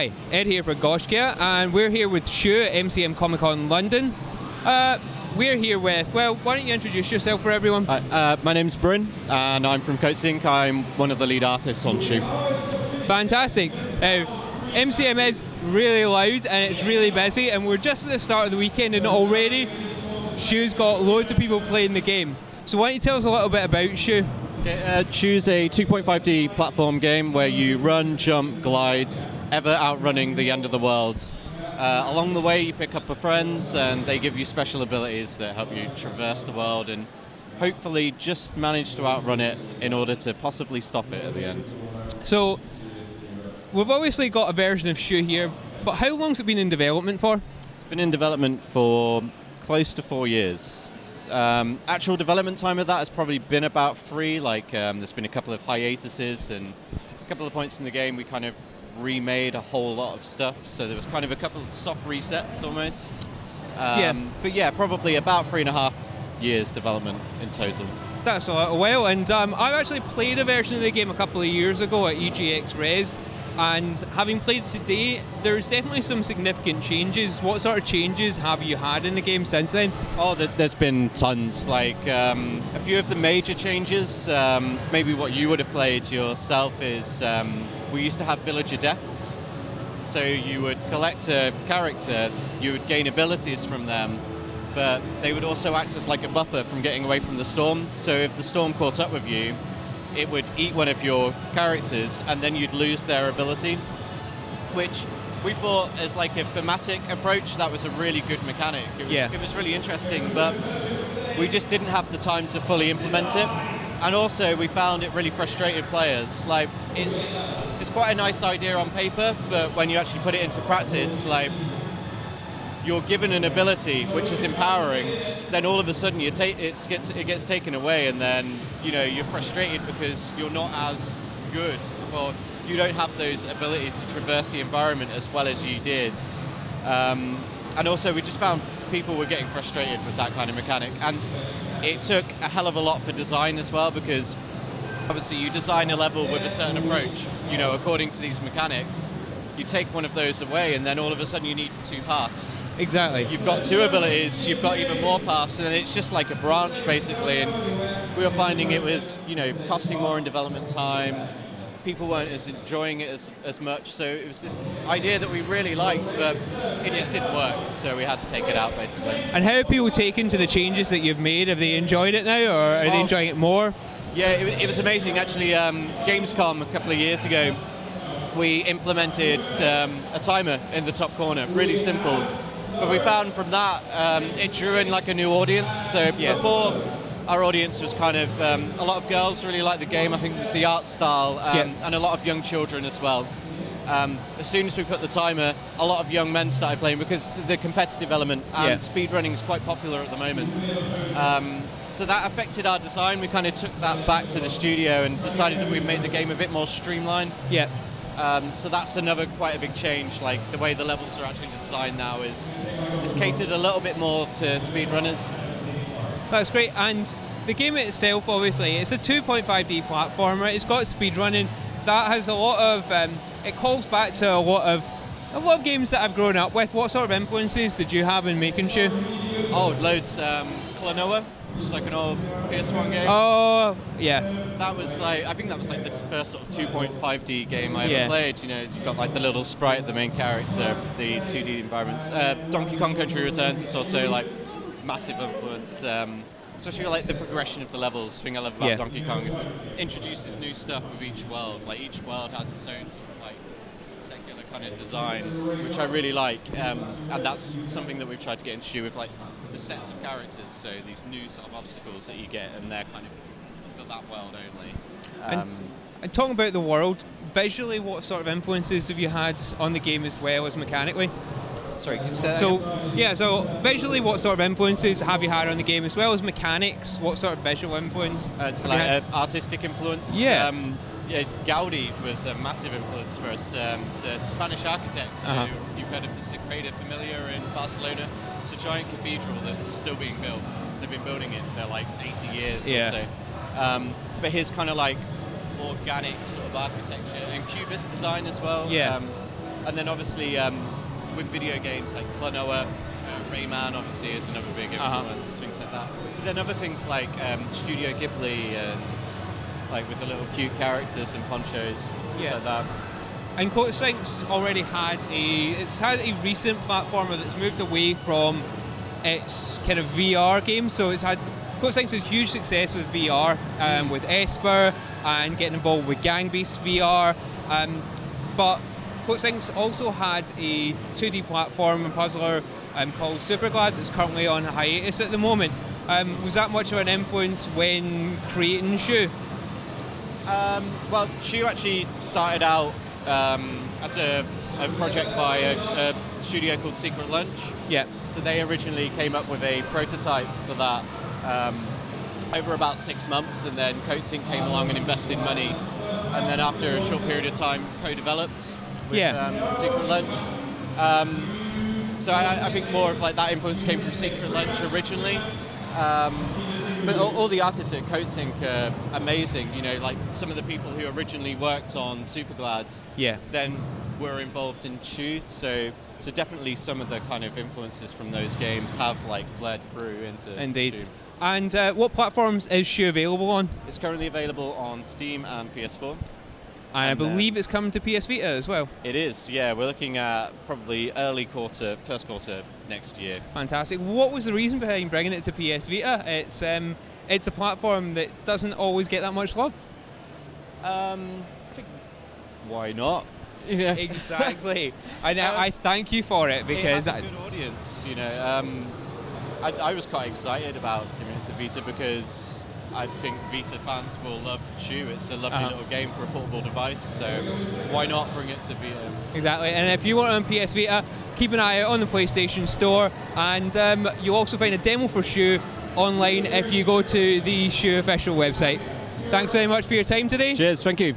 Hi, Ed here for Gaiscioch, and we're here with Shu at MCM Comic Con London. We're here with, well, why don't you introduce yourself for everyone? My name's Brynn, and I'm from Coatsink. I'm one of the lead artists on Shu. Fantastic. MCM is really loud and it's really busy, and we're just at the start of the weekend, and already Shu's got loads of people playing the game. So why don't you tell us a little bit about Shu? Shu's a 2.5D platform game where you run, jump, glide, ever outrunning the end of the world. Along the way you pick up your friends and they give you special abilities that help you traverse the world and hopefully just manage to outrun it in order to possibly stop it at the end. So we've obviously got a version of Shu here, but how long's it been in development for? It's been in development for close to 4 years. Actual development time of that has probably been about 3, there's been a couple of hiatuses and a couple of points in the game we kind of remade a whole lot of stuff, so there was kind of a couple of soft resets almost. But yeah, probably about 3.5 years development in total. That's a little while, and I've actually played a version of the game a couple of years ago at EGX Res, and having played it today, there's definitely some significant changes. What sort of changes have you had in the game since then? Oh, there's been tons. A few of the major changes, maybe what you would have played yourself is, we used to have villager deaths. So you would collect a character, you would gain abilities from them, but they would also act as like a buffer from getting away from the storm. So if the storm caught up with you, it would eat one of your characters and then you'd lose their ability, which we thought as like a thematic approach, that was a really good mechanic. It was really interesting, but we just didn't have the time to fully implement it. And also we found it really frustrated players. Like it's quite a nice idea on paper, but when you actually put it into practice, like you're given an ability which is empowering, then all of a sudden it gets taken away, and then you're frustrated because you're not as good, or you don't have those abilities to traverse the environment as well as you did. And also we just found people were getting frustrated with that kind of mechanic, and it took a hell of a lot for design as well, because obviously you design a level with a certain approach, according to these mechanics. You take one of those away and then all of a sudden you need 2 paths. Exactly. You've got 2 abilities, you've got even more paths, and then it's just like a branch basically, and we were finding it was, costing more in development time. People weren't as enjoying it as much, so it was this idea that we really liked, but it just didn't work, so we had to take it out basically. And how have people taken to the changes that you've made? Have they enjoyed it now, or are they enjoying it more? Yeah, it was amazing actually. Gamescom a couple of years ago, we implemented a timer in the top corner, really simple. But we found from that, it drew in like a new audience. So before, our audience was kind of, a lot of girls really liked the game, I think the art style, and a lot of young children as well. As soon as we put the timer, a lot of young men started playing because the competitive element and speedrunning is quite popular at the moment. So that affected our design. We kind of took that back to the studio and decided that we'd make the game a bit more streamlined. Yeah. So that's another quite a big change. Like the way the levels are actually designed now is catered a little bit more to speedrunners. That's great. And the game itself, obviously, it's a 2.5D platformer. It's got speedrunning. That has a lot of. It calls back to a lot of games that I've grown up with. What sort of influences did you have in making Shu? Oh, loads. Klonoa, which is like an old PS1 game. Oh, yeah. That was I think that was like the first sort of 2.5D game I ever played. You've got like the little sprite, the main character, the 2D environments. Donkey Kong Country Returns is also like massive influence. Especially like the progression of the levels. The thing I love about Donkey Kong is it introduces new stuff with each world. Like each world has its own sort of like secular kind of design, which I really like. And that's something that we've tried to get into Shu with like the sets of characters. So these new sort of obstacles that you get, and they're kind of for that world only. And talking about the world, visually, what sort of influences have you had on the game as well as mechanically? Sorry, can you say that again? So visually, what sort of influences have you had on the game as well as mechanics? What sort of visual influence? It's like artistic influence. Yeah. Gaudi was a massive influence for us. It's a Spanish architect. You've heard of the Sagrada Familia in Barcelona. It's a giant cathedral that's still being built. They've been building it for like 80 years or so. But his kind of like organic sort of architecture and cubist design as well. And then obviously with video games like Klonoa, Rayman obviously is another big influence, things like that. But then other things like Studio Ghibli and like with the little cute characters and ponchos, things like that. And Coatsink's already had a recent platformer that's moved away from its kind of VR games. So Coatsink's had huge success with VR, with Esper and getting involved with gang-based VR. But Coatsink's also had a 2D platform and puzzler called Superglad that's currently on hiatus at the moment. Was that much of an influence when creating Shu? Well, Shu actually started out as a project by a studio called Secret Lunch. Yeah. So they originally came up with a prototype for that over about 6 months, and then Coatsink came along and invested money, and then after a short period of time co-developed with Secret Lunch. So I think more of like that influence came from Secret Lunch originally. But all the artists at Coatsink are amazing. You know, like some of the people who originally worked on Superglad then were involved in Shu. So definitely some of the kind of influences from those games have like bled through into Shu. And what platforms is Shu available on? It's currently available on Steam and PS4. And I believe it's coming to PS Vita as well. It is, yeah. We're looking at probably first quarter next year. Fantastic. What was the reason behind bringing it to PS Vita? It's a platform that doesn't always get that much love. I think, why not? Exactly. And I thank you for it because it has a good audience. You know, I was quite excited about giving it to Vita because I think Vita fans will love Shu. It's a lovely little game for a portable device, so why not bring it to Vita? Exactly, and if you want it on PS Vita, keep an eye out on the PlayStation Store, and you'll also find a demo for Shu online if you go to the Shu official website. Thanks very much for your time today. Cheers, thank you.